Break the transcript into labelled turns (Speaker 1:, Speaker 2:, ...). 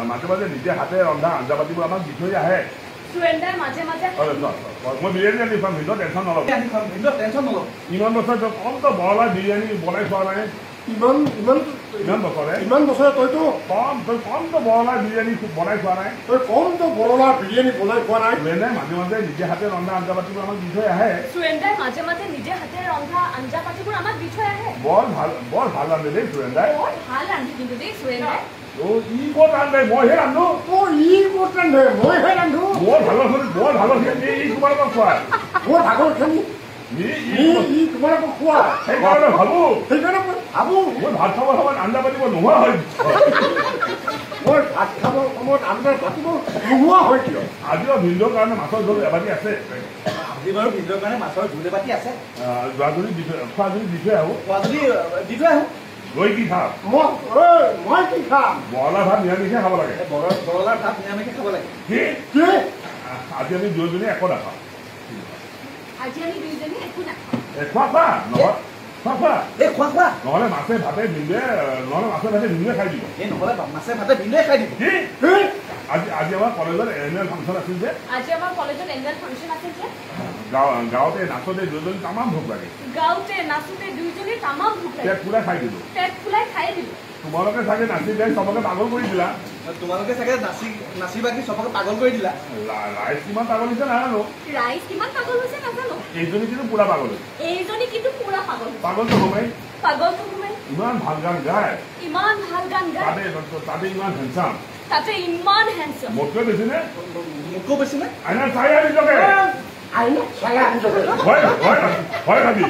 Speaker 1: মাজে মাজে নিজে হাতে ৰন্ধা আঞ্জা পাতিবোৰ আমাক দি থৈ আহে মই বিৰিয়ানী আনি খুৱাম ভিতৰত টেনশ্যন নল'ব ইমান বছৰ কমটো বৰলা বিৰিয়ানী বনাই খোৱা নাই ইমান বছৰে তইতো কমটো বৰলা বিৰিয়ানী বনাই খোৱা নাই তই কমটো বৰলা বিৰিয়ানী বনাই খোৱা নাই সুৰেন্দ্ৰাই মাজে মাজে নিজে হাতে ৰন্ধা আঞ্জা পাতিবোৰ আমাক দি থৈ আহে বৰ ভাল ৰান্ধে দেই সুৰেন্দ্ৰাই ই ক'ত ৰান্ধে মইহে ৰান্ধো ই ক'ত ৰান্ধে মইহে ৰান্ধো বৰ ভাল ই তোমালোকক খোৱাই বৰ ভাগৰ খেলি ই তোমালোকক খোৱা সেইকাৰণে ভাবো মই ভাত খাবৰ সময়ত আঞ্জা পাতিব নোহোৱা হয় মই ভাত খাবৰ সময়ত আঞ্জা পাতিব নোহোৱা হয় কিয় আজিও ভিন্দৰ কাৰণে মাছৰ জোল এবাটি আছে আজি বাৰু ভিন্দৰ কাৰণে মাছৰ জোল এবাটি আছে খোৱা যদি দি থৈ আহো লৈ কি খাম মই কি খাম বৰলা ভাত নিৰামিষে খাব লাগে বৰলাৰ ভাত নিৰামিষে খাব লাগে কি আজি আমি দুয়োজনী একো নাখাওঁ নহলে মাছে ভাতে ভিন্দুৱে খাই দিব আজি আমাৰ কলেজত এনুৱেল ফাংচন আছিল যে গাঁৱতে নাচোতে দুয়োজনী তামাম ভোক লাগে পেট ফুলাই খাই দিলো তোমালোকে চাগে নাচি গাই চবকে পাগল কৰি দিলা তোমালোকে চাগে নাচি বাকি চবকে পাগল কৰি দিলা ৰাইজ কিমান পাগল হৈছে নাজানো এইজনী কিন্তু পুৰা পাগল পাগলটো সোমাই ইমান ভাল গান গায় তাতে ইমান হেণ্ডচাম মোতকৈ বেছি নে আইনা চাই আনি ভয় খাবি